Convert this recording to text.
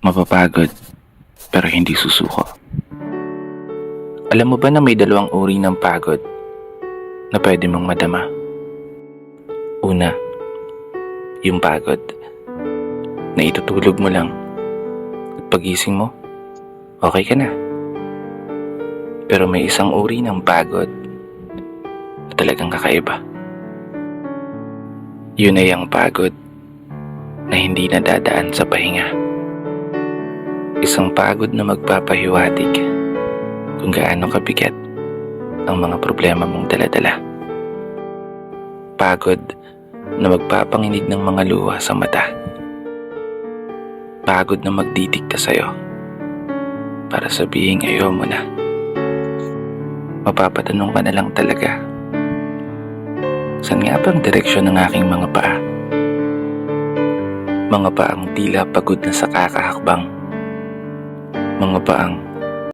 Mapapagod, pero hindi susuko. Alam mo ba na may dalawang uri ng pagod na pwede mong madama? Una, yung pagod na itutulog mo lang at pagising mo, okay ka na. Pero may isang uri ng pagod na talagang kakaiba. Yun ay ang pagod na hindi nadadaan sa pahinga. Isang pagod na magpapahiwatig kung gaano kabigat ang mga problema mong daladala. Pagod na magpapanginig ng mga luha sa mata. Pagod na magdidikta sa'yo para sabihing ayaw mo na. Mapapatanong ka na lang talaga, saan nga bang direksyon ng aking mga paa? Mga paang tila pagod na sa kakahakbang. Mga paang